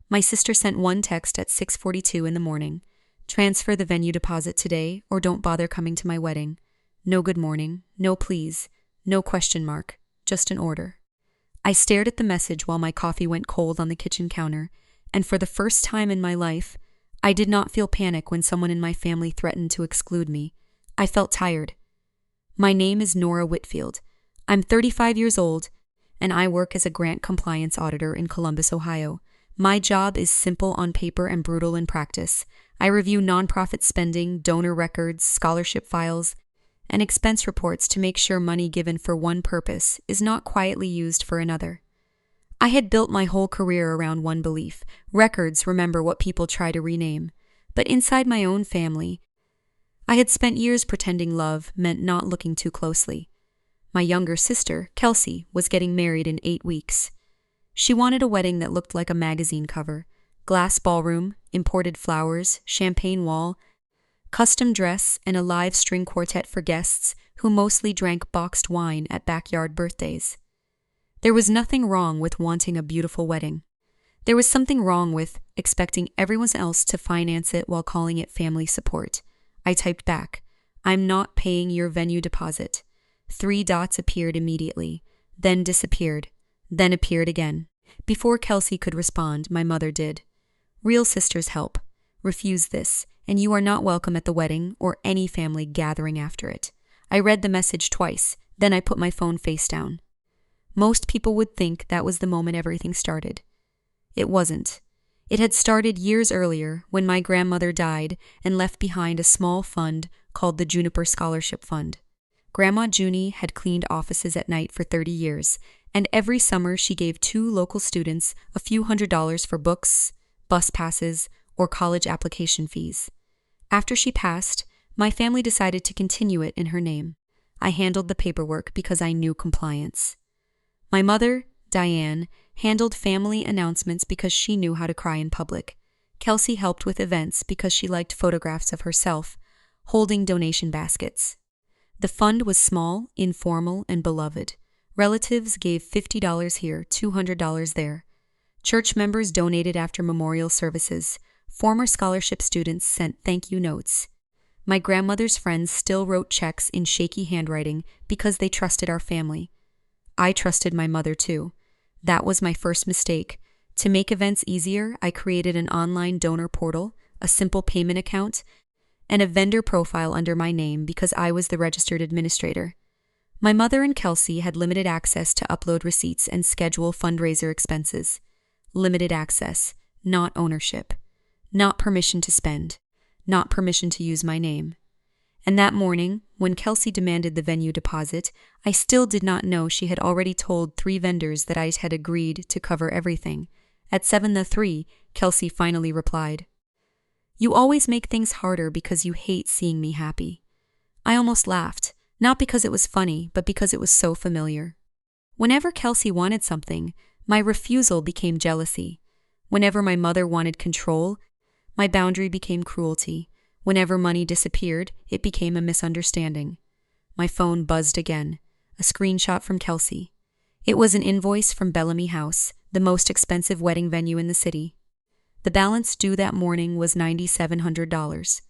My sister sent one text at 6:42 in the morning. Transfer the venue deposit today or don't bother coming to my wedding. No good morning, no please, no question mark, just an order. I stared at the message while my coffee went cold on the kitchen counter, and for the first time in my life, I did not feel panic when someone in my family threatened to exclude me. I felt tired. My name is Nora Whitfield. I'm 35 years old, and I work as a grant compliance auditor in Columbus, Ohio. My job is simple on paper and brutal in practice. I review nonprofit spending, donor records, scholarship files, and expense reports to make sure money given for one purpose is not quietly used for another. I had built my whole career around one belief: records remember what people try to rename. But inside my own family, I had spent years pretending love meant not looking too closely. My younger sister, Kelsey, was getting married in 8 weeks. She wanted a wedding that looked like a magazine cover: glass ballroom, imported flowers, champagne wall, custom dress, and a live string quartet for guests who mostly drank boxed wine at backyard birthdays. There was nothing wrong with wanting a beautiful wedding. There was something wrong with expecting everyone else to finance it while calling it family support. I typed back, "I'm not paying your venue deposit." 3 dots appeared immediately, then disappeared, then appeared again. Before Kelsey could respond, my mother did. "Real sisters help. Refuse this, and you are not welcome at the wedding or any family gathering after it." I read the message twice, then I put my phone face down. Most people would think that was the moment everything started. It wasn't. It had started years earlier when my grandmother died and left behind a small fund called the Juniper Scholarship Fund. Grandma Junie had cleaned offices at night for 30 years, and every summer she gave 2 local students a few $100s for books, bus passes, or college application fees. After she passed, my family decided to continue it in her name. I handled the paperwork because I knew compliance. My mother, Diane, handled family announcements because she knew how to cry in public. Kelsey helped with events because she liked photographs of herself holding donation baskets. The fund was small, informal, and beloved. Relatives gave $50 here, $200 there. Church members donated after memorial services. Former scholarship students sent thank you notes. My grandmother's friends still wrote checks in shaky handwriting because they trusted our family. I trusted my mother too. That was my first mistake. To make events easier, I created an online donor portal, a simple payment account, and a vendor profile under my name because I was the registered administrator. My mother and Kelsey had limited access to upload receipts and schedule fundraiser expenses. Limited access, not ownership. Not permission to spend. Not permission to use my name. And that morning, when Kelsey demanded the venue deposit, I still did not know she had already told 3 vendors that I had agreed to cover everything. At 7:03, Kelsey finally replied, "You always make things harder because you hate seeing me happy." I almost laughed, not because it was funny, but because it was so familiar. Whenever Kelsey wanted something, my refusal became jealousy. Whenever my mother wanted control, my boundary became cruelty. Whenever money disappeared, it became a misunderstanding. My phone buzzed again. A screenshot from Kelsey. It was an invoice from Bellamy House, the most expensive wedding venue in the city. The balance due that morning was $9,700.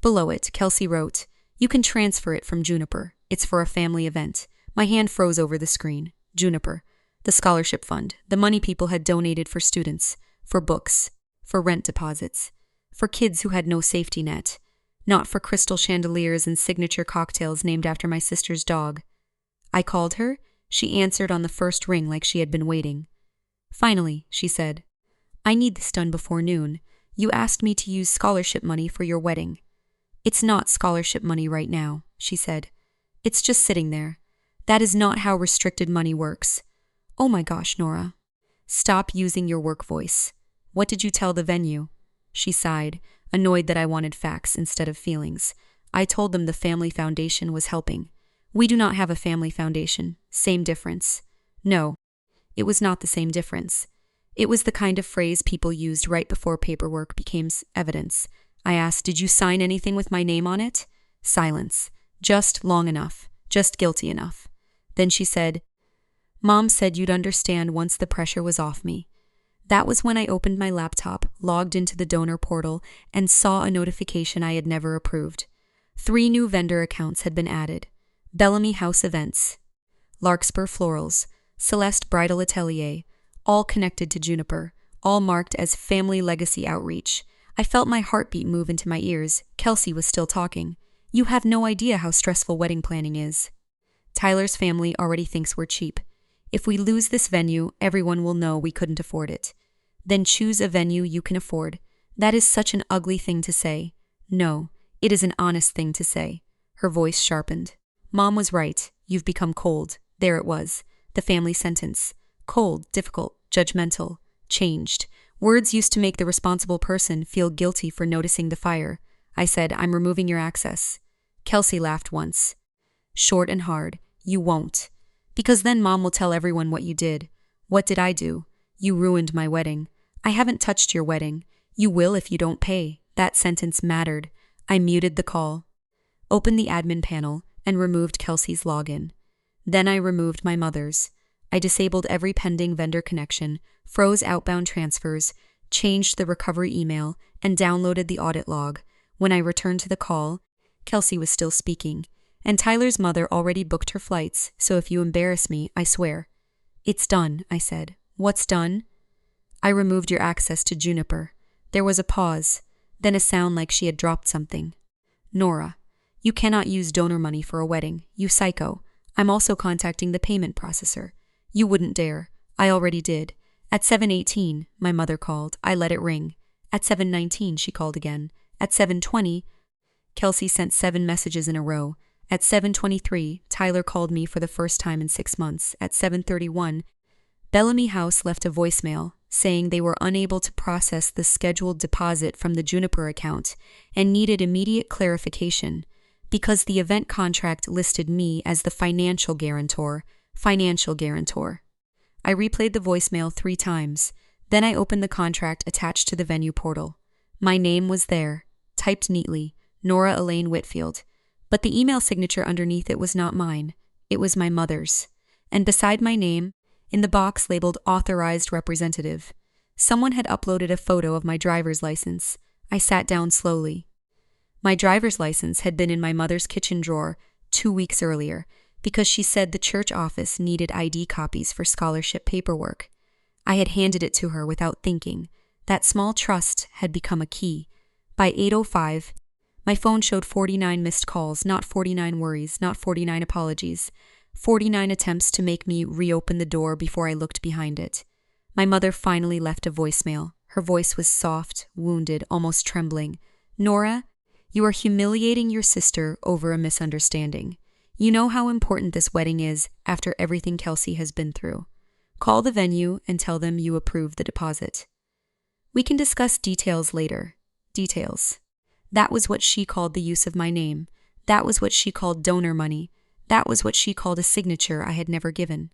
Below it, Kelsey wrote, "You can transfer it from Juniper. It's for a family event." My hand froze over the screen. Juniper. The scholarship fund. The money people had donated for students, for books, for rent deposits, for kids who had no safety net, not for crystal chandeliers and signature cocktails named after my sister's dog. I called her. She answered on the first ring like she had been waiting. "Finally," she said. "I need this done before noon. You asked me to use scholarship money for your wedding." "It's not scholarship money right now," she said. "It's just sitting there. That is not how restricted money works." "Oh my gosh, Nora." "Stop using your work voice. What did you tell the venue?" She sighed, annoyed that I wanted facts instead of feelings. I told them the family foundation was helping. "We do not have a family foundation. Same difference." No, it was not the same difference. It was the kind of phrase people used right before paperwork became evidence. I asked, "Did you sign anything with my name on it?" Silence. Just long enough. Just guilty enough. Then she said, "Mom said you'd understand once the pressure was off me." That was when I opened my laptop, logged into the donor portal, and saw a notification I had never approved. 3 new vendor accounts had been added. Bellamy House Events, Larkspur Florals, Celeste Bridal Atelier, all connected to Juniper, all marked as Family Legacy Outreach. I felt my heartbeat move into my ears. Kelsey was still talking. You have no idea how stressful wedding planning is. Tyler's family already thinks we're cheap. If we lose this venue, everyone will know we couldn't afford it. Then choose a venue you can afford. That is such an ugly thing to say. No, it is an honest thing to say. Her voice sharpened. Mom was right. You've become cold. There it was. The family sentence. Cold, difficult, judgmental, changed. Words used to make the responsible person feel guilty for noticing the fire. I said, I'm removing your access. Kelsey laughed once. Short and hard. You won't. Because then Mom will tell everyone what you did. What did I do? You ruined my wedding. I haven't touched your wedding. You will if you don't pay. That sentence mattered. I muted the call, opened the admin panel, and removed Kelsey's login. Then I removed my mother's. I disabled every pending vendor connection, froze outbound transfers, changed the recovery email, and downloaded the audit log. When I returned to the call, Kelsey was still speaking, and Tyler's mother already booked her flights, so if you embarrass me, I swear. It's done, I said. What's done? I removed your access to Juniper. There was a pause, then a sound like she had dropped something. Nora, you cannot use donor money for a wedding, you psycho. I'm also contacting the payment processor. You wouldn't dare. I already did. At 7:18, my mother called. I let it ring. At 7:19, she called again. At 7:20, Kelsey sent 7 messages in a row. At 7:23, Tyler called me for the first time in 6 months. At 7:31, Bellamy House left a voicemail saying they were unable to process the scheduled deposit from the Juniper account and needed immediate clarification because the event contract listed me as the financial guarantor. I replayed the voicemail 3 times. Then I opened the contract attached to the venue portal. My name was there, typed neatly, Nora Elaine Whitfield. But the email signature underneath it was not mine. It was my mother's. And beside my name, in the box labeled Authorized Representative, someone had uploaded a photo of my driver's license. I sat down slowly. My driver's license had been in my mother's kitchen drawer 2 weeks earlier because she said the church office needed ID copies for scholarship paperwork. I had handed it to her without thinking. That small trust had become a key. By 8:05, my phone showed 49 missed calls, not 49 worries, not 49 apologies. 49 attempts to make me reopen the door before I looked behind it. My mother finally left a voicemail. Her voice was soft, wounded, almost trembling. Nora, you are humiliating your sister over a misunderstanding. You know how important this wedding is after everything Kelsey has been through. Call the venue and tell them you approve the deposit. We can discuss details later. Details. That was what she called the use of my name. That was what she called donor money. That was what she called a signature I had never given.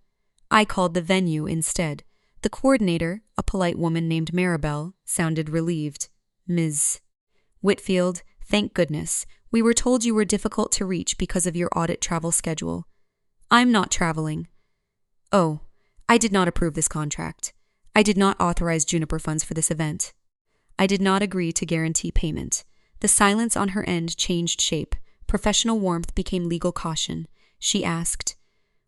I called the venue instead. The coordinator, a polite woman named Maribel, sounded relieved. Ms. Whitfield, thank goodness. We were told you were difficult to reach because of your audit travel schedule. I'm not traveling. Oh, I did not approve this contract. I did not authorize Juniper funds for this event. I did not agree to guarantee payment. The silence on her end changed shape. Professional warmth became legal caution. She asked,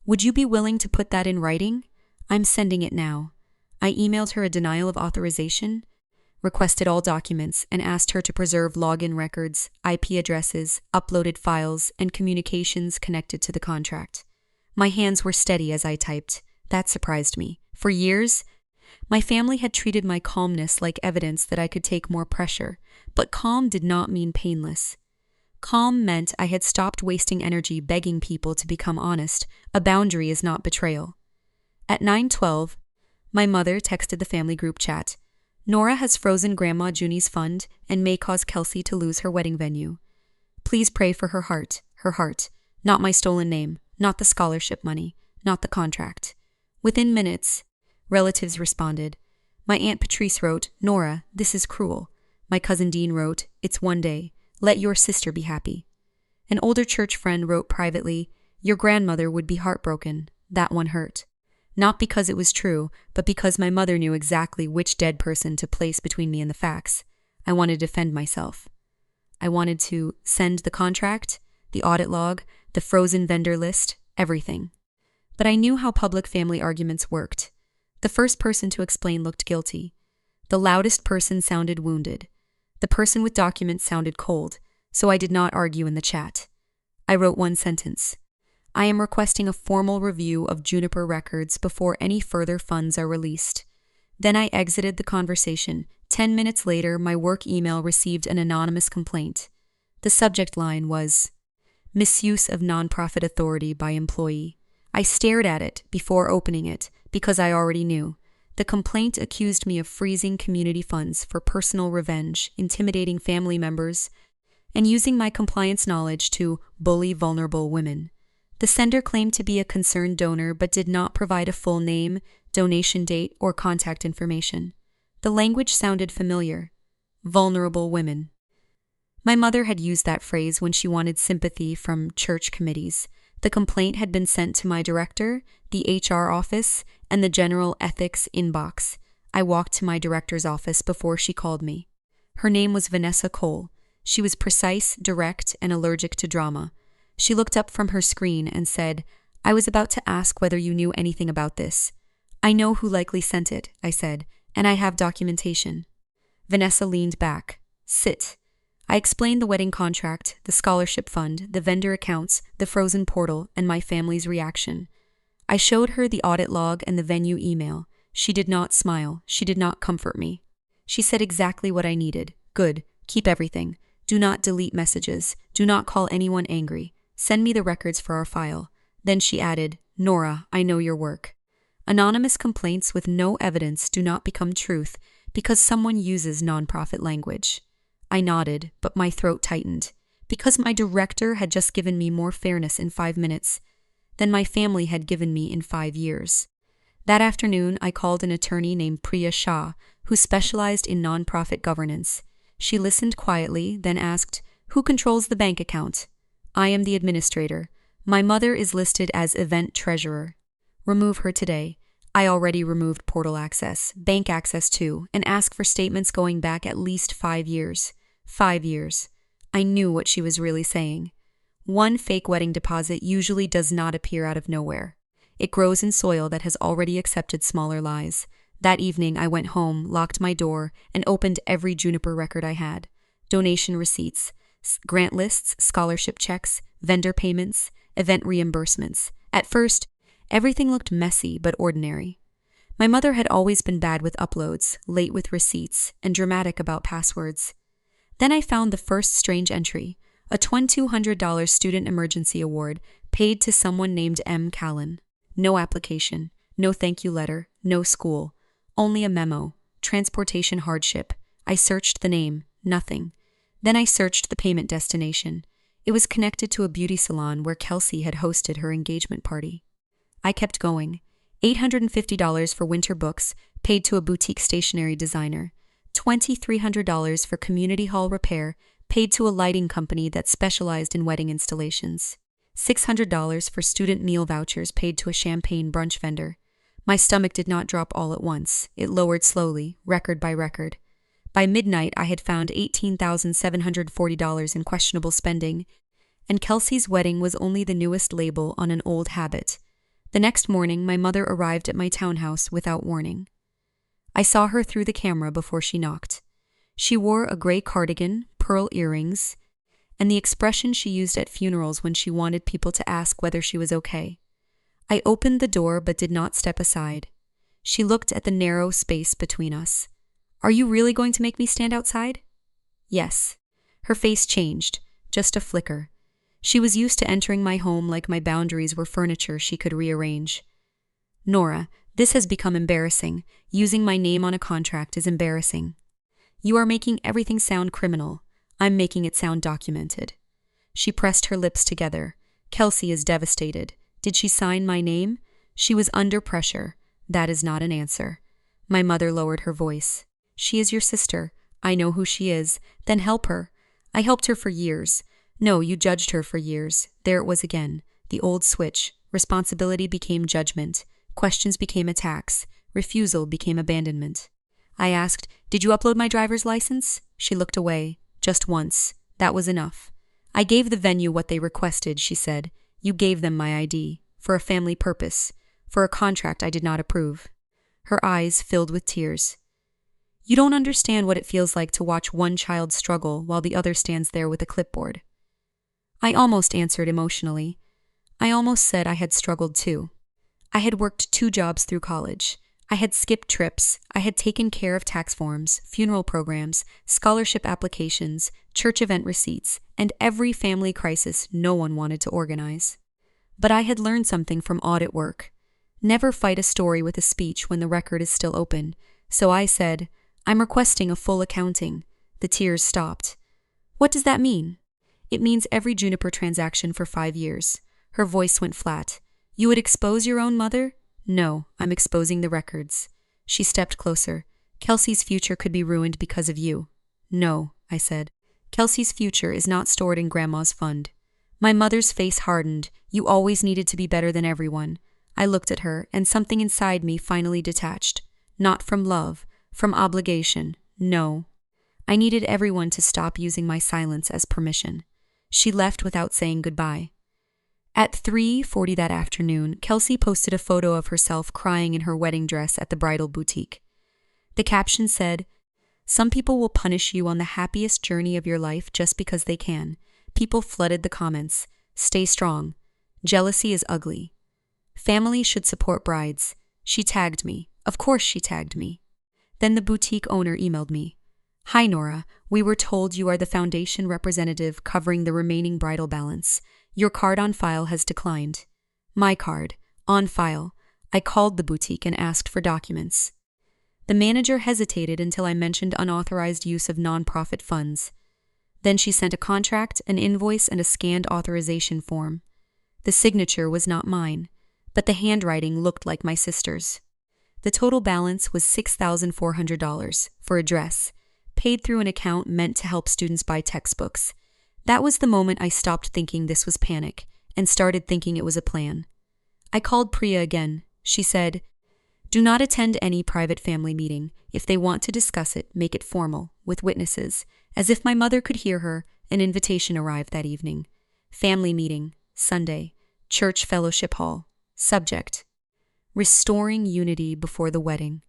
would you be willing to put that in writing? I'm sending it now. I emailed her a denial of authorization, requested all documents, and asked her to preserve login records, IP addresses, uploaded files, and communications connected to the contract. My hands were steady as I typed. That surprised me. For years, my family had treated my calmness like evidence that I could take more pressure, but calm did not mean painless. Calm meant I had stopped wasting energy begging people to become honest. A boundary is not betrayal. At 9:12, my mother texted the family group chat. Nora has frozen Grandma Junie's fund and may cause Kelsey to lose her wedding venue. Please pray for her heart, not my stolen name, not the scholarship money, not the contract. Within minutes, relatives responded. My Aunt Patrice wrote, Nora, this is cruel. My cousin Dean wrote, it's one day. Let your sister be happy. An older church friend wrote privately, your grandmother would be heartbroken. That one hurt. Not because it was true, but because my mother knew exactly which dead person to place between me and the facts. I wanted to defend myself. I wanted to send the contract, the audit log, the frozen vendor list, everything. But I knew how public family arguments worked. The first person to explain looked guilty. The loudest person sounded wounded. The person with documents sounded cold, so I did not argue in the chat. I wrote one sentence. I am requesting a formal review of Juniper records before any further funds are released. Then I exited the conversation. 10 minutes later, my work email received an anonymous complaint. The subject line was, "Misuse of nonprofit authority by employee." I stared at it before opening it because I already knew. The complaint accused me of freezing community funds for personal revenge, intimidating family members, and using my compliance knowledge to bully vulnerable women. The sender claimed to be a concerned donor but did not provide a full name, donation date, or contact information. The language sounded familiar. Vulnerable women. My mother had used that phrase when she wanted sympathy from church committees. The complaint had been sent to my director, the HR office, and the general ethics inbox. I walked to my director's office before she called me. Her name was Vanessa Cole. She was precise, direct, and allergic to drama. She looked up from her screen and said, "I was about to ask whether you knew anything about this." "I know who likely sent it," I said, "and I have documentation." Vanessa leaned back. "Sit." I explained the wedding contract, the scholarship fund, the vendor accounts, the frozen portal, and my family's reaction. I showed her the audit log and the venue email. She did not smile. She did not comfort me. She said exactly what I needed. "Good. Keep everything. Do not delete messages. Do not call anyone angry. Send me the records for our file." Then she added, "Nora, I know your work." Anonymous complaints with no evidence do not become truth because someone uses nonprofit language. I nodded, but my throat tightened. Because my director had just given me more fairness in 5 minutes than my family had given me in 5 years. That afternoon, I called an attorney named Priya Shah, who specialized in nonprofit governance. She listened quietly, then asked, "Who controls the bank account?" "I am the administrator. My mother is listed as event treasurer." "Remove her today." I already removed portal access, bank access too, and asked for statements going back at least 5 years. 5 years. I knew what she was really saying. One fake wedding deposit usually does not appear out of nowhere. It grows in soil that has already accepted smaller lies. That evening, I went home, locked my door, and opened every Juniper record I had. Donation receipts, grant lists, scholarship checks, vendor payments, event reimbursements. At first, everything looked messy but ordinary. My mother had always been bad with uploads, late with receipts, and dramatic about passwords. Then I found the first strange entry, a $2,200 student emergency award paid to someone named M. Callan. No application, no thank you letter, no school, only a memo, transportation hardship. I searched the name, nothing. Then I searched the payment destination. It was connected to a beauty salon where Kelsey had hosted her engagement party. I kept going. $850 for winter books, paid to a boutique stationery designer. $2,300 for community hall repair, paid to a lighting company that specialized in wedding installations. $600 for student meal vouchers paid to a champagne brunch vendor. My stomach did not drop all at once. It lowered slowly, record by record. By midnight, I had found $18,740 in questionable spending, and Kelsey's wedding was only the newest label on an old habit. The next morning, my mother arrived at my townhouse without warning. I saw her through the camera before she knocked. She wore a gray cardigan, pearl earrings, and the expression she used at funerals when she wanted people to ask whether she was okay. I opened the door but did not step aside. She looked at the narrow space between us. "Are you really going to make me stand outside?" "Yes." Her face changed, just a flicker. She was used to entering my home like my boundaries were furniture she could rearrange. "Nora, this has become embarrassing. Using my name on a contract is embarrassing. You are making everything sound criminal. I'm making it sound documented." She pressed her lips together. "Kelsey is devastated. Did she sign my name?" "She was under pressure. That is not an answer." My mother lowered her voice. "She is your sister. I know who she is. Then help her." "I helped her for years." "No, you judged her for years." There it was again. The old switch. Responsibility became judgment. Questions became attacks. Refusal became abandonment. I asked, "Did you upload my driver's license?" She looked away. "Just once. That was enough." "I gave the venue what they requested," she said. "You gave them my ID. For a family purpose. For a contract I did not approve." Her eyes filled with tears. "You don't understand what it feels like to watch one child struggle while the other stands there with a clipboard." I almost answered emotionally. I almost said I had struggled too. I had worked 2 jobs through college. I had skipped trips. I had taken care of tax forms, funeral programs, scholarship applications, church event receipts, and every family crisis no one wanted to organize. But I had learned something from audit work. Never fight a story with a speech when the record is still open. So I said, "I'm requesting a full accounting." The tears stopped. "What does that mean?" "It means every Juniper transaction for 5 years. Her voice went flat. "You would expose your own mother?" "No, I'm exposing the records." She stepped closer. "Kelsey's future could be ruined because of you." "No," I said. "Kelsey's future is not stored in Grandma's fund." My mother's face hardened. "You always needed to be better than everyone." I looked at her, and something inside me finally detached. Not from love, from obligation. No. I needed everyone to stop using my silence as permission. She left without saying goodbye. At 3:40 that afternoon, Kelsey posted a photo of herself crying in her wedding dress at the bridal boutique. The caption said, "Some people will punish you on the happiest journey of your life just because they can." People flooded the comments. "Stay strong. Jealousy is ugly. Family should support brides." She tagged me. Of course she tagged me. Then the boutique owner emailed me. "Hi Nora, we were told you are the foundation representative covering the remaining bridal balance. Your card on file has declined." My card, on file. I called the boutique and asked for documents. The manager hesitated until I mentioned unauthorized use of nonprofit funds. Then she sent a contract, an invoice, and a scanned authorization form. The signature was not mine, but the handwriting looked like my sister's. The total balance was $6,400 for a dress, paid through an account meant to help students buy textbooks. That was the moment I stopped thinking this was panic and started thinking it was a plan. I called Priya again. She said, "Do not attend any private family meeting. If they want to discuss it, make it formal, with witnesses." As if my mother could hear her, an invitation arrived that evening. Family meeting, Sunday, church fellowship hall. Subject: restoring unity before the wedding.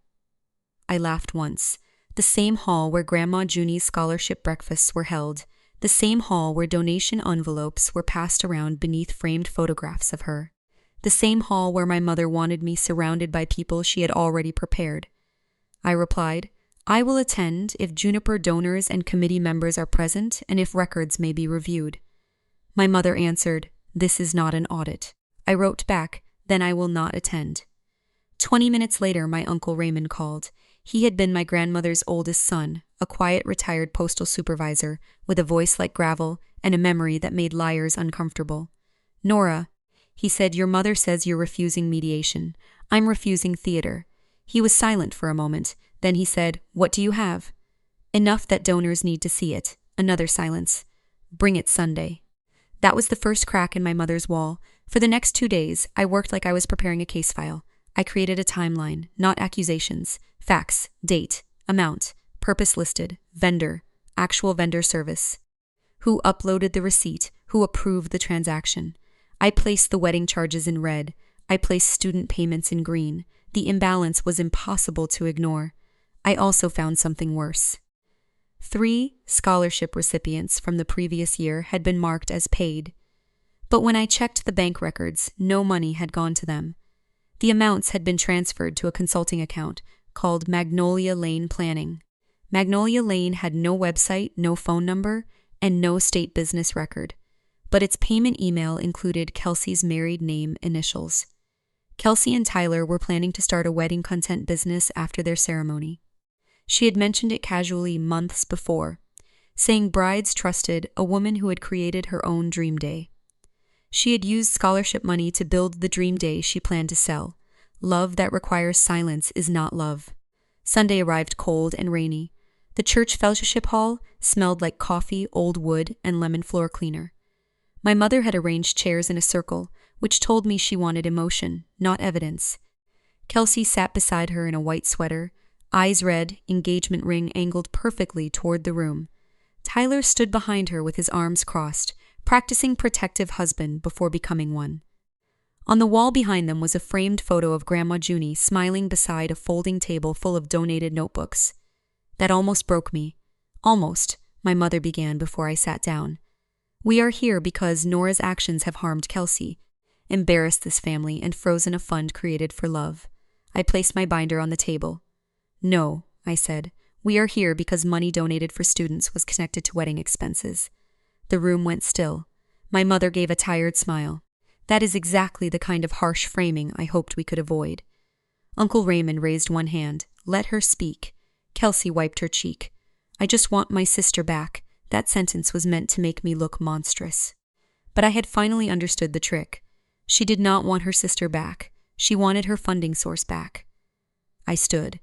I laughed once. The same hall where Grandma Junie's scholarship breakfasts were held. The same hall where donation envelopes were passed around beneath framed photographs of her. The same hall where my mother wanted me surrounded by people she had already prepared. I replied, "I will attend if Juniper donors and committee members are present and if records may be reviewed." My mother answered, "This is not an audit." I wrote back, "Then I will not attend." 20 minutes later, my Uncle Raymond called. He had been my grandmother's oldest son, a quiet retired postal supervisor with a voice like gravel and a memory that made liars uncomfortable. "Nora," he said, "your mother says you're refusing mediation. I'm refusing theater." He was silent for a moment. Then he said, "What do you have?" "Enough that donors need to see it." Another silence. "Bring it Sunday." That was the first crack in my mother's wall. For the next 2 days, I worked like I was preparing a case file. I created a timeline, not accusations. Facts, date, amount, purpose listed, vendor, actual vendor service. Who uploaded the receipt, who approved the transaction. I placed the wedding charges in red. I placed student payments in green. The imbalance was impossible to ignore. I also found something worse. 3 scholarship recipients from the previous year had been marked as paid. But when I checked the bank records, no money had gone to them. The amounts had been transferred to a consulting account called Magnolia Lane Planning. Magnolia Lane had no website, no phone number, and no state business record. But its payment email included Kelsey's married name initials. Kelsey and Tyler were planning to start a wedding content business after their ceremony. She had mentioned it casually months before, saying brides trusted a woman who had created her own dream day. She had used scholarship money to build the dream day she planned to sell. Love that requires silence is not love. Sunday arrived cold and rainy. The church fellowship hall smelled like coffee, old wood, and lemon floor cleaner. My mother had arranged chairs in a circle, which told me she wanted emotion, not evidence. Kelsey sat beside her in a white sweater, eyes red, engagement ring angled perfectly toward the room. Tyler stood behind her with his arms crossed, practicing protective husband before becoming one. On the wall behind them was a framed photo of Grandma Junie smiling beside a folding table full of donated notebooks. That almost broke me. Almost, my mother began before I sat down. We are here because Nora's actions have harmed Kelsey, embarrassed this family, and frozen a fund created for love. I placed my binder on the table. No, I said. We are here because money donated for students was connected to wedding expenses. The room went still. My mother gave a tired smile. That is exactly the kind of harsh framing I hoped we could avoid. Uncle Raymond raised one hand. Let her speak. Kelsey wiped her cheek. I just want my sister back. That sentence was meant to make me look monstrous. But I had finally understood the trick. She did not want her sister back. She wanted her funding source back. I stood.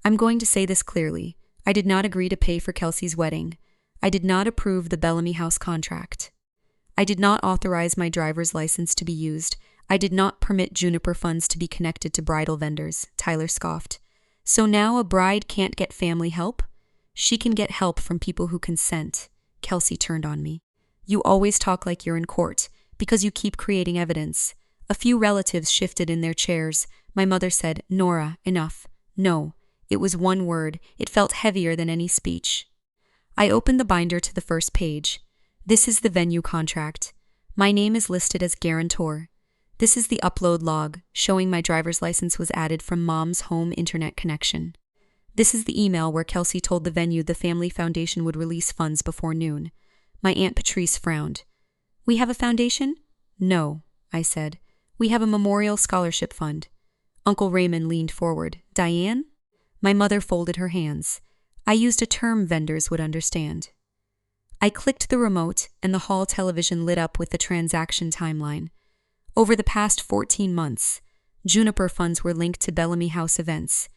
I'm going to say this clearly. I did not agree to pay for Kelsey's wedding. I did not approve the Bellamy House contract. I did not authorize my driver's license to be used. I did not permit Juniper funds to be connected to bridal vendors, Tyler scoffed. So now a bride can't get family help? She can get help from people who consent. Kelsey turned on me. You always talk like you're in court, because you keep creating evidence. A few relatives shifted in their chairs. My mother said, Nora, enough. No. It was one word. It felt heavier than any speech. I opened the binder to the first page. This is the venue contract. My name is listed as guarantor. This is the upload log, showing my driver's license was added from Mom's home internet connection. This is the email where Kelsey told the venue the family foundation would release funds before noon. My Aunt Patrice frowned. We have a foundation? No, I said. We have a memorial scholarship fund. Uncle Raymond leaned forward. Diane? My mother folded her hands. I used a term vendors would understand. I clicked the remote, and the hall television lit up with the transaction timeline. Over the past 14 months, Juniper funds were linked to Bellamy House events.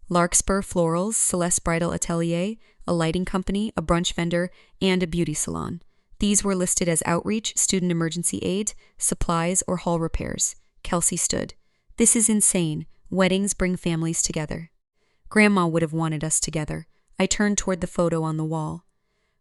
Larkspur Florals, Celeste Bridal Atelier, a lighting company, a brunch vendor, and a beauty salon. These were listed as outreach, student emergency aid, supplies, or hall repairs. Kelsey stood. This is insane. Weddings bring families together. Grandma would have wanted us together. I turned toward the photo on the wall.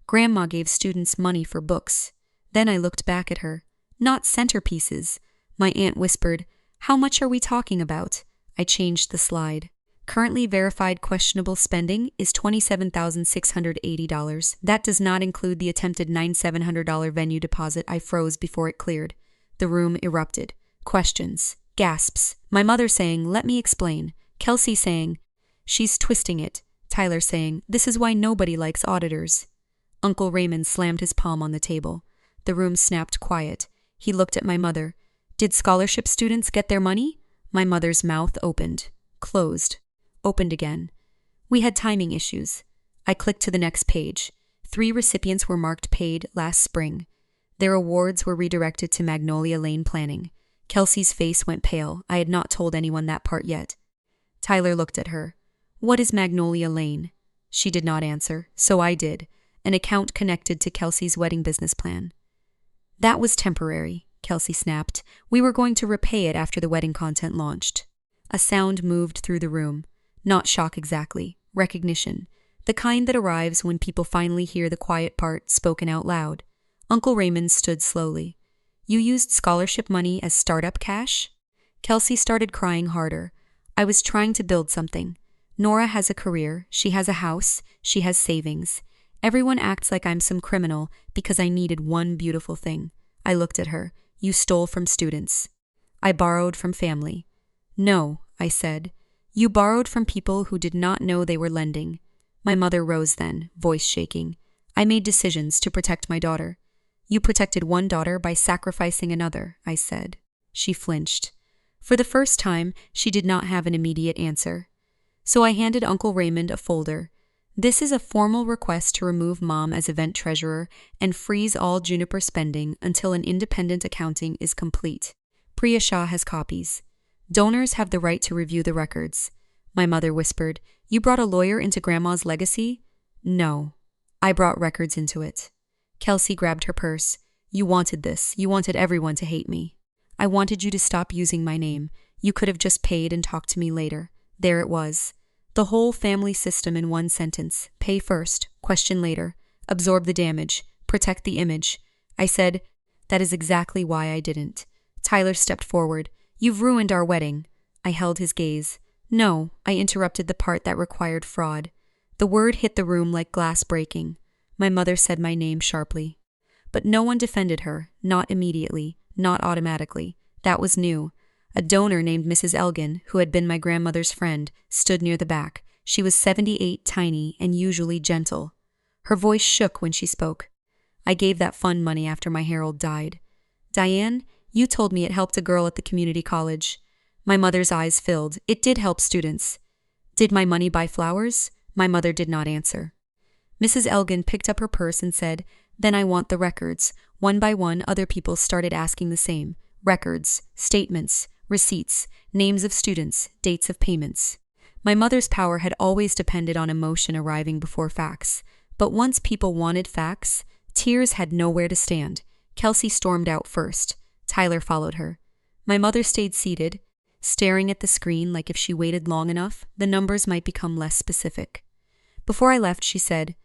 Grandma gave students money for books. Then I looked back at her. Not centerpieces. My aunt whispered, How much are we talking about? I changed the slide. Currently verified questionable spending is $27,680. That does not include the attempted $9,700 venue deposit I froze before it cleared. The room erupted. Questions. Gasps. My mother saying, Let me explain. Kelsey saying, She's twisting it. Tyler saying, This is why nobody likes auditors. Uncle Raymond slammed his palm on the table. The room snapped quiet. He looked at my mother. Did scholarship students get their money? My mother's mouth opened. Closed. Opened again. We had timing issues. I clicked to the next page. 3 recipients were marked paid last spring. Their awards were redirected to Magnolia Lane Planning. Kelsey's face went pale. I had not told anyone that part yet. Tyler looked at her. What is Magnolia Lane? She did not answer, so I did. An account connected to Kelsey's wedding business plan. That was temporary, Kelsey snapped. We were going to repay it after the wedding content launched. A sound moved through the room. Not shock exactly. Recognition. The kind that arrives when people finally hear the quiet part spoken out loud. Uncle Raymond stood slowly. You used scholarship money as startup cash? Kelsey started crying harder. I was trying to build something. Nora has a career. She has a house. She has savings. Everyone acts like I'm some criminal because I needed one beautiful thing. I looked at her. You stole from students. I borrowed from family. No, I said. You borrowed from people who did not know they were lending. My mother rose then, voice shaking. I made decisions to protect my daughter. You protected one daughter by sacrificing another, I said. She flinched. For the first time, she did not have an immediate answer. So I handed Uncle Raymond a folder. This is a formal request to remove Mom as event treasurer and freeze all Juniper spending until an independent accounting is complete. Priya Shah has copies. Donors have the right to review the records. My mother whispered, You brought a lawyer into Grandma's legacy? No. I brought records into it. Kelsey grabbed her purse. You wanted this. You wanted everyone to hate me. I wanted you to stop using my name. You could have just paid and talked to me later. There it was. The whole family system in one sentence. Pay first, question later. Absorb the damage, protect the image. I said, that is exactly why I didn't. Tyler stepped forward. You've ruined our wedding. I held his gaze. No, I interrupted the part that required fraud. The word hit the room like glass breaking. My mother said my name sharply. But no one defended her, not immediately, not automatically. That was new. A donor named Mrs. Elgin, who had been my grandmother's friend, stood near the back. She was 78, tiny, and usually gentle. Her voice shook when she spoke. I gave that fund money after my Harold died. Diane, you told me it helped a girl at the community college. My mother's eyes filled. It did help students. Did my money buy flowers? My mother did not answer. Mrs. Elgin picked up her purse and said, then I want the records. One by one, other people started asking the same. Records, statements, receipts, names of students, dates of payments. My mother's power had always depended on emotion arriving before facts. But once people wanted facts, tears had nowhere to stand. Kelsey stormed out first. Tyler followed her. My mother stayed seated, staring at the screen like if she waited long enough, the numbers might become less specific. Before I left, she said,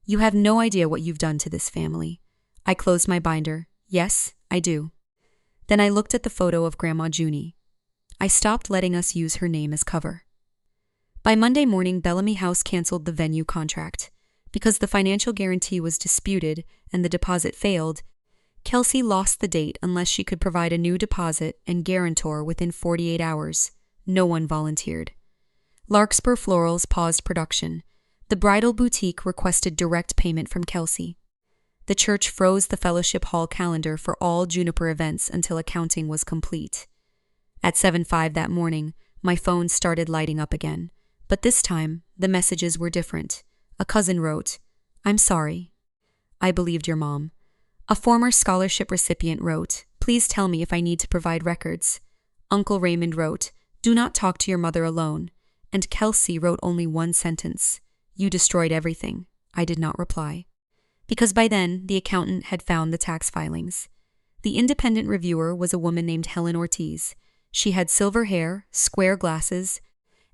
you have no idea what you've done to this family. I closed my binder. Yes, I do. Then I looked at the photo of Grandma Junie. I stopped letting us use her name as cover. By Monday morning, Bellamy House canceled the venue contract. Because the financial guarantee was disputed and the deposit failed, Kelsey lost the date unless she could provide a new deposit and guarantor within 48 hours. No one volunteered. Larkspur Florals paused production. The bridal boutique requested direct payment from Kelsey. The church froze the fellowship hall calendar for all Juniper events until accounting was complete. At 7:05 that morning, my phone started lighting up again. But this time, the messages were different. A cousin wrote, I'm sorry. I believed your mom. A former scholarship recipient wrote, please tell me if I need to provide records. Uncle Raymond wrote, do not talk to your mother alone. And Kelsey wrote only one sentence. You destroyed everything. I did not reply. Because by then, the accountant had found the tax filings. The independent reviewer was a woman named Helen Ortiz. She had silver hair, square glasses,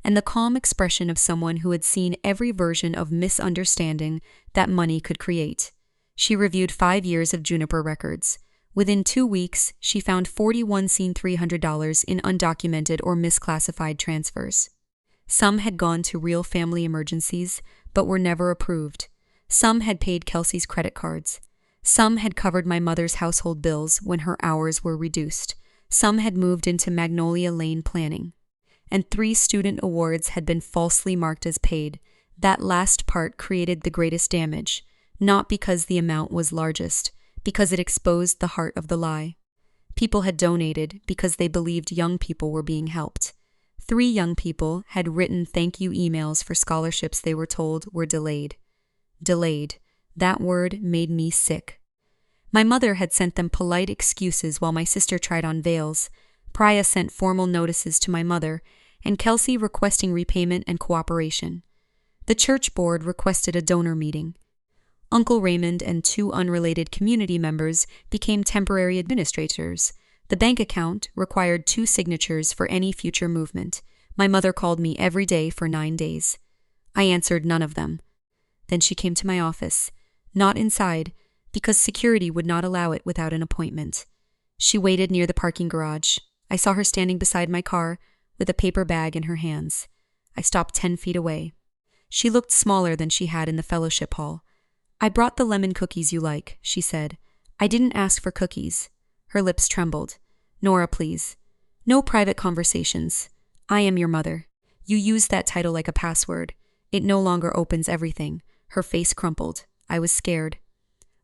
and the calm expression of someone who had seen every version of misunderstanding that money could create. She reviewed 5 years of Juniper records. Within 2 weeks, she found $41,300 in undocumented or misclassified transfers. Some had gone to real family emergencies, but were never approved. Some had paid Kelsey's credit cards. Some had covered my mother's household bills when her hours were reduced. Some had moved into Magnolia Lane planning. And 3 student awards had been falsely marked as paid. That last part created the greatest damage, not because the amount was largest, because it exposed the heart of the lie. People had donated because they believed young people were being helped. 3 young people had written thank you emails for scholarships they were told were delayed. Delayed. That word made me sick. My mother had sent them polite excuses while my sister tried on veils. Priya sent formal notices to my mother, and Kelsey requesting repayment and cooperation. The church board requested a donor meeting. Uncle Raymond and 2 unrelated community members became temporary administrators. The bank account required 2 signatures for any future movement. My mother called me every day for 9 days. I answered none of them. Then she came to my office, not inside, because security would not allow it without an appointment. She waited near the parking garage. I saw her standing beside my car with a paper bag in her hands. I stopped 10 feet away. She looked smaller than she had in the fellowship hall. I brought the lemon cookies you like, she said. I didn't ask for cookies. Her lips trembled. Nora, please. No private conversations. I am your mother. You use that title like a password. It no longer opens everything. Her face crumpled. I was scared.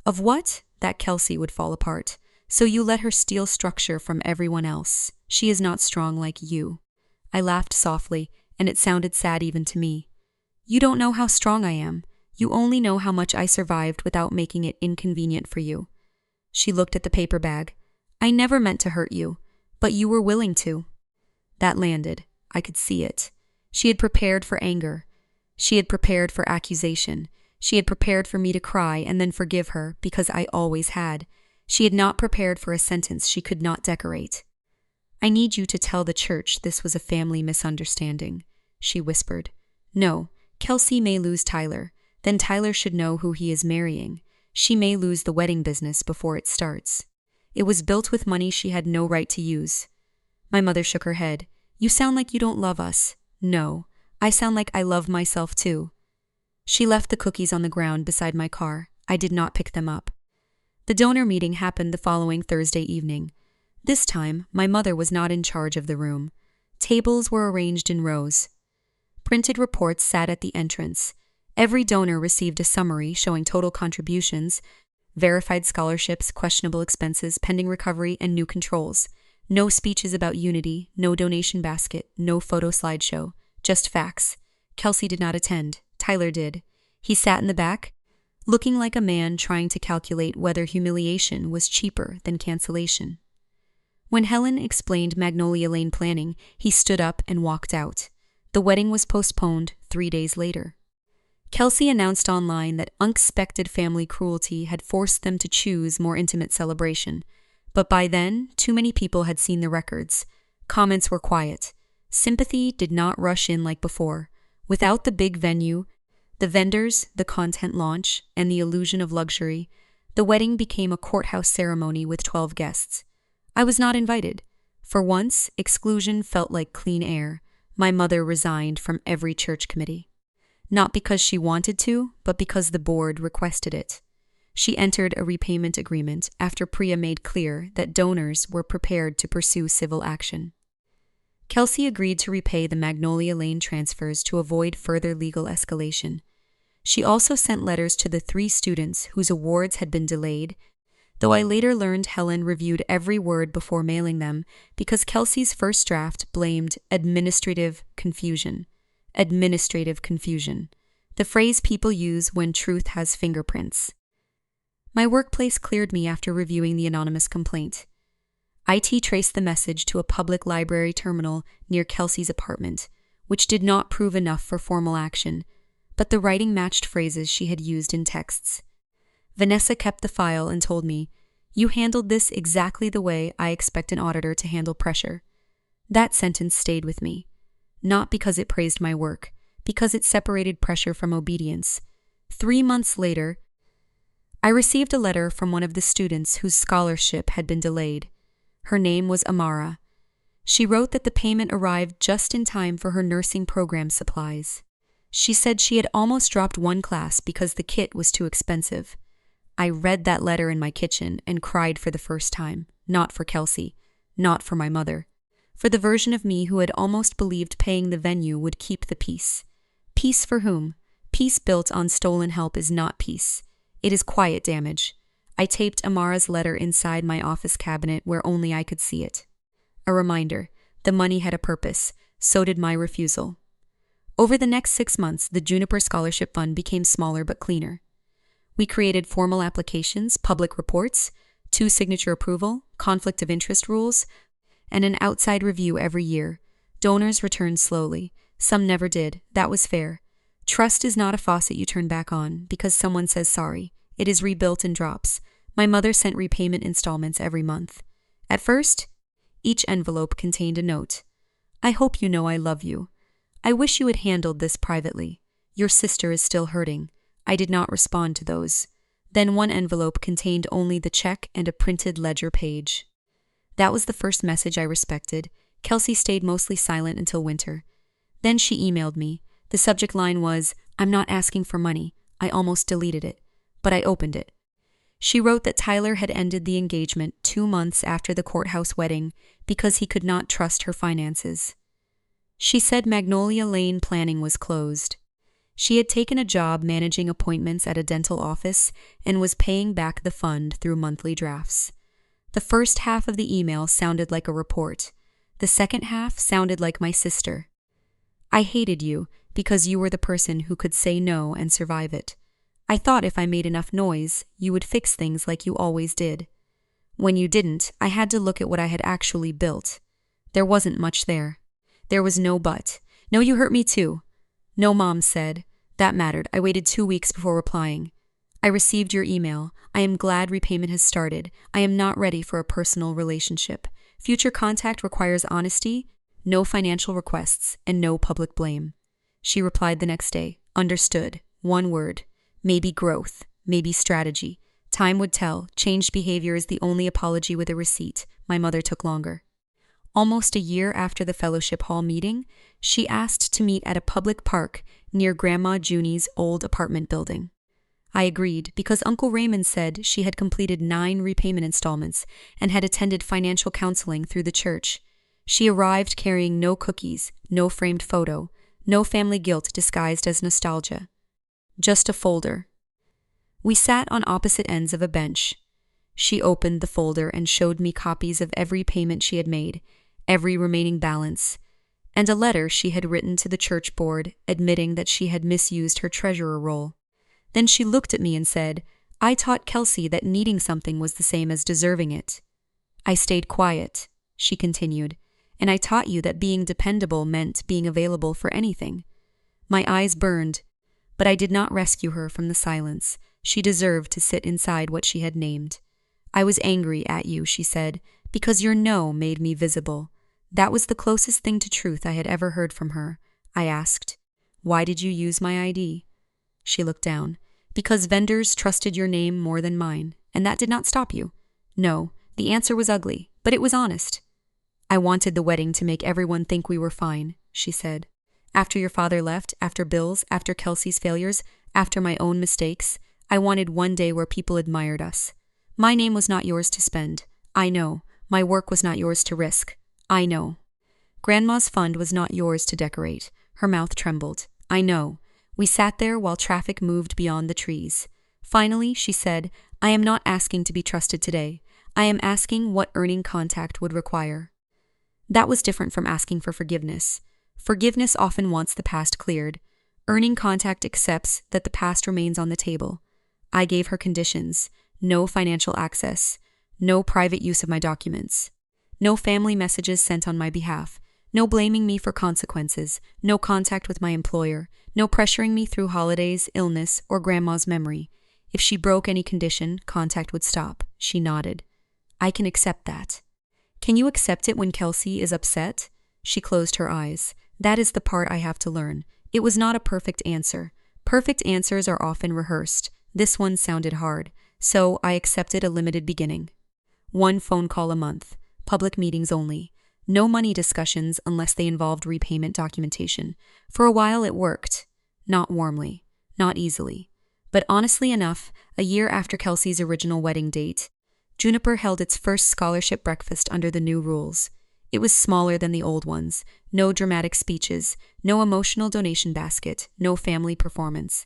Of what? That Kelsey would fall apart. So you let her steal structure from everyone else. She is not strong like you. I laughed softly, and it sounded sad even to me. You don't know how strong I am. You only know how much I survived without making it inconvenient for you. She looked at the paper bag. I never meant to hurt you, but you were willing to. That landed. I could see it. She had prepared for anger. She had prepared for accusation. She had prepared for me to cry and then forgive her, because I always had. She had not prepared for a sentence she could not decorate. I need you to tell the church this was a family misunderstanding, she whispered. No, Kelsey may lose Tyler. Then Tyler should know who he is marrying. She may lose the wedding business before it starts. It was built with money she had no right to use. My mother shook her head. You sound like you don't love us. No, I sound like I love myself too. She left the cookies on the ground beside my car. I did not pick them up. The donor meeting happened the following Thursday evening. This time, my mother was not in charge of the room. Tables were arranged in rows. Printed reports sat at the entrance. Every donor received a summary showing total contributions, verified scholarships, questionable expenses, pending recovery, and new controls. No speeches about unity, no donation basket, no photo slideshow, just facts. Kelsey did not attend. Tyler did. He sat in the back, looking like a man trying to calculate whether humiliation was cheaper than cancellation. When Helen explained Magnolia Lane planning, he stood up and walked out. The wedding was postponed 3 days later. Kelsey announced online that unexpected family cruelty had forced them to choose more intimate celebration. But by then, too many people had seen the records. Comments were quiet. Sympathy did not rush in like before. Without the big venue, the vendors, the content launch, and the illusion of luxury, the wedding became a courthouse ceremony with 12 guests. I was not invited. For once, exclusion felt like clean air. My mother resigned from every church committee. Not because she wanted to, but because the board requested it. She entered a repayment agreement after Priya made clear that donors were prepared to pursue civil action. Kelsey agreed to repay the Magnolia Lane transfers to avoid further legal escalation. She also sent letters to the 3 students whose awards had been delayed, though I later learned Helen reviewed every word before mailing them because Kelsey's first draft blamed administrative confusion. Administrative confusion. The phrase people use when truth has fingerprints. My workplace cleared me after reviewing the anonymous complaint. IT traced the message to a public library terminal near Kelsey's apartment, which did not prove enough for formal action, but the writing matched phrases she had used in texts. Vanessa kept the file and told me, "You handled this exactly the way I expect an auditor to handle pressure." That sentence stayed with me. Not because it praised my work, because it separated pressure from obedience. 3 months later, I received a letter from one of the students whose scholarship had been delayed. Her name was Amara. She wrote that the payment arrived just in time for her nursing program supplies. She said she had almost dropped one class because the kit was too expensive. I read that letter in my kitchen and cried for the first time, not for Kelsey, not for my mother, for the version of me who had almost believed paying the venue would keep the peace. Peace for whom? Peace built on stolen help is not peace. It is quiet damage. I taped Amara's letter inside my office cabinet where only I could see it. A reminder, the money had a purpose, so did my refusal. Over the next 6 months, the Juniper Scholarship Fund became smaller but cleaner. We created formal applications, public reports, 2-signature approval, conflict of interest rules, and an outside review every year. Donors returned slowly. Some never did. That was fair. Trust is not a faucet you turn back on because someone says sorry. It is rebuilt in drops. My mother sent repayment installments every month. At first, each envelope contained a note. "I hope you know I love you. I wish you had handled this privately. Your sister is still hurting." I did not respond to those. Then one envelope contained only the check and a printed ledger page. That was the first message I respected. Kelsey stayed mostly silent until winter. Then she emailed me. The subject line was, "I'm not asking for money." I almost deleted it, but I opened it. She wrote that Tyler had ended the engagement 2 months after the courthouse wedding because he could not trust her finances. She said Magnolia Lane planning was closed. She had taken a job managing appointments at a dental office and was paying back the fund through monthly drafts. The first half of the email sounded like a report. The second half sounded like my sister. "I hated you because you were the person who could say no and survive it. I thought if I made enough noise, you would fix things like you always did. When you didn't, I had to look at what I had actually built. There wasn't much there. There was no but. No, you hurt me too. No, Mom said. That mattered. I waited 2 weeks before replying. I received your email. I am glad repayment has started. I am not ready for a personal relationship. Future contact requires honesty, no financial requests, and no public blame. She replied the next day, understood, one word, maybe growth, maybe strategy. Time would tell, changed behavior is the only apology with a receipt. My mother took longer. Almost a year after the fellowship hall meeting, she asked to meet at a public park near Grandma Junie's old apartment building. I agreed because Uncle Raymond said she had completed 9 repayment installments and had attended financial counseling through the church. She arrived carrying no cookies, no framed photo, no family guilt disguised as nostalgia. Just a folder. We sat on opposite ends of a bench. She opened the folder and showed me copies of every payment she had made, every remaining balance, and a letter she had written to the church board admitting that she had misused her treasurer role. Then she looked at me and said, I taught Kelsey that needing something was the same as deserving it. I stayed quiet, she continued, and I taught you that being dependable meant being available for anything. My eyes burned, but I did not rescue her from the silence. She deserved to sit inside what she had named. I was angry at you, she said, because your no made me visible. That was the closest thing to truth I had ever heard from her. I asked, why did you use my ID? She looked down. Because vendors trusted your name more than mine, and that did not stop you. No, the answer was ugly, but it was honest. I wanted the wedding to make everyone think we were fine, she said. After your father left, after Bill's, after Kelsey's failures, after my own mistakes, I wanted one day where people admired us. My name was not yours to spend. I know. My work was not yours to risk. I know. Grandma's fund was not yours to decorate. Her mouth trembled. I know. We sat there while traffic moved beyond the trees. Finally, she said, I am not asking to be trusted today. I am asking what earning contact would require. That was different from asking for forgiveness. Forgiveness often wants the past cleared. Earning contact accepts that the past remains on the table. I gave her conditions: no financial access, no private use of my documents, no family messages sent on my behalf, no blaming me for consequences, no contact with my employer, no pressuring me through holidays, illness, or grandma's memory. If she broke any condition, contact would stop. She nodded. I can accept that. Can you accept it when Kelsey is upset? She closed her eyes. That is the part I have to learn. It was not a perfect answer. Perfect answers are often rehearsed. This one sounded hard, so I accepted a limited beginning. 1 phone call a month. Public meetings only. No money discussions unless they involved repayment documentation. For a while it worked. Not warmly. Not easily. But honestly enough, a year after Kelsey's original wedding date, Juniper held its first scholarship breakfast under the new rules. It was smaller than the old ones. No dramatic speeches, no emotional donation basket, no family performance.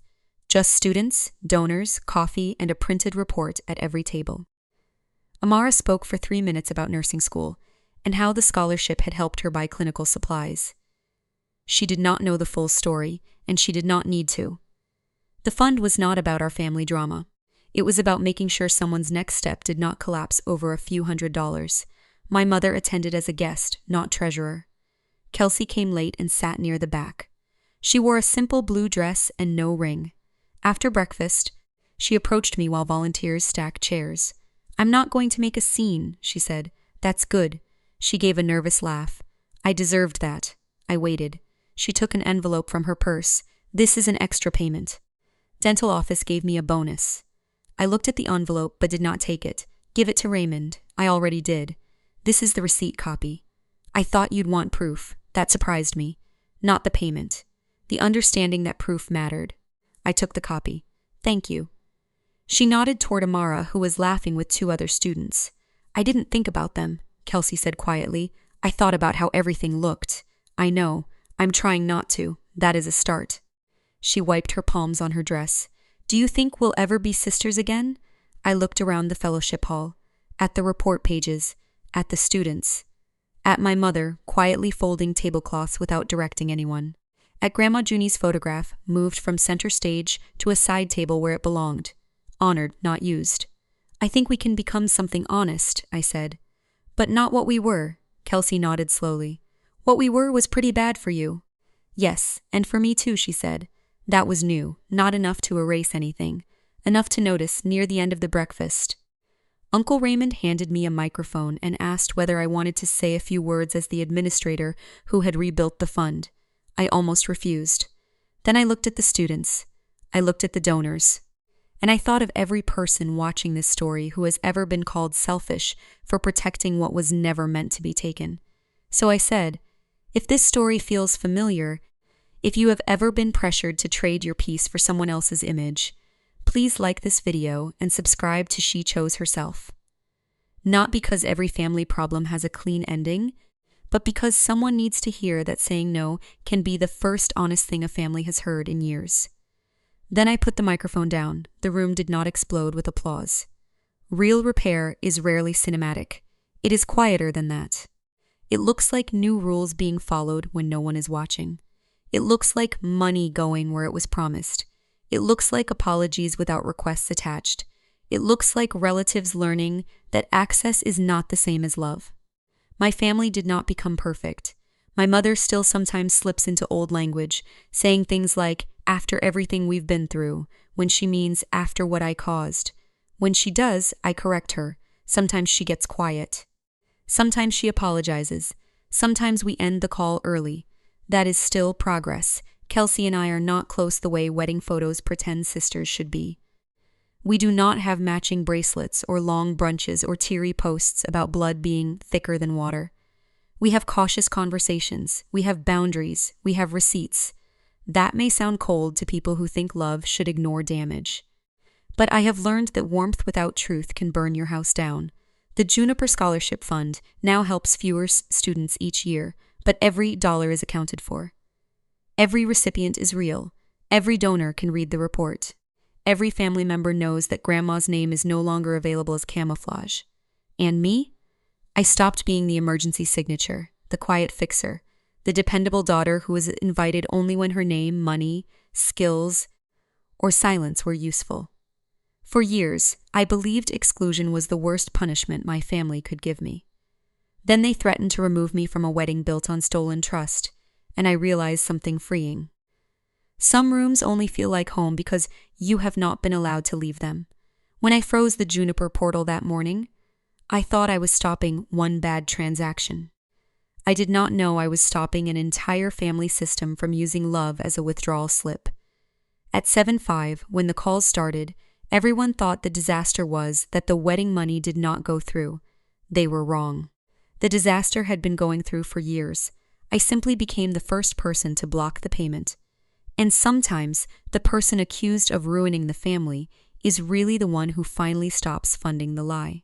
Just students, donors, coffee, and a printed report at every table. Amara spoke for 3 minutes about nursing school and how the scholarship had helped her buy clinical supplies. She did not know the full story, and she did not need to. The fund was not about our family drama. It was about making sure someone's next step did not collapse over a few $100s. My mother attended as a guest, not treasurer. Kelsey came late and sat near the back. She wore a simple blue dress and no ring. After breakfast, she approached me while volunteers stacked chairs. I'm not going to make a scene, she said. That's good. She gave a nervous laugh. I deserved that. I waited. She took an envelope from her purse. This is an extra payment. Dental office gave me a bonus. I looked at the envelope but did not take it. Give it to Raymond. I already did. This is the receipt copy. I thought you'd want proof. That surprised me. Not the payment. The understanding that proof mattered. I took the copy. Thank you. She nodded toward Amara, who was laughing with 2 other students. I didn't think about them, Kelsey said quietly. I thought about how everything looked. I know. I'm trying not to. That is a start. She wiped her palms on her dress. Do you think we'll ever be sisters again? I looked around the fellowship hall, at the report pages, at the students, at my mother, quietly folding tablecloths without directing anyone, at Grandma Junie's photograph, moved from center stage to a side table where it belonged. Honored, not used. I think we can become something honest, I said. But not what we were, Kelsey nodded slowly. What we were was pretty bad for you. Yes, and for me too, she said. That was new, not enough to erase anything, enough to notice near the end of the breakfast. Uncle Raymond handed me a microphone and asked whether I wanted to say a few words as the administrator who had rebuilt the fund. I almost refused. Then I looked at the students. I looked at the donors. And I thought of every person watching this story who has ever been called selfish for protecting what was never meant to be taken. So I said, if this story feels familiar, if you have ever been pressured to trade your peace for someone else's image, please like this video and subscribe to She Chose Herself. Not because every family problem has a clean ending, but because someone needs to hear that saying no can be the first honest thing a family has heard in years. Then I put the microphone down. The room did not explode with applause. Real repair is rarely cinematic. It is quieter than that. It looks like new rules being followed when no one is watching. It looks like money going where it was promised. It looks like apologies without requests attached. It looks like relatives learning that access is not the same as love. My family did not become perfect. My mother still sometimes slips into old language, saying things like, after everything we've been through, when she means after what I caused. When she does, I correct her. Sometimes she gets quiet. Sometimes she apologizes. Sometimes we end the call early. That is still progress. Kelsey and I are not close the way wedding photos pretend sisters should be. We do not have matching bracelets or long brunches or teary posts about blood being thicker than water. We have cautious conversations. We have boundaries. We have receipts. That may sound cold to people who think love should ignore damage. But I have learned that warmth without truth can burn your house down. The Juniper Scholarship Fund now helps fewer students each year, but every dollar is accounted for. Every recipient is real. Every donor can read the report. Every family member knows that grandma's name is no longer available as camouflage. And me? I stopped being the emergency signature, the quiet fixer, the dependable daughter who was invited only when her name, money, skills, or silence were useful. For years, I believed exclusion was the worst punishment my family could give me. Then they threatened to remove me from a wedding built on stolen trust, and I realized something freeing. Some rooms only feel like home because you have not been allowed to leave them. When I froze the Juniper portal that morning, I thought I was stopping one bad transaction. I did not know I was stopping an entire family system from using love as a withdrawal slip. At 7:05, when the calls started, everyone thought the disaster was that the wedding money did not go through. They were wrong. The disaster had been going through for years. I simply became the first person to block the payment. And sometimes, the person accused of ruining the family is really the one who finally stops funding the lie.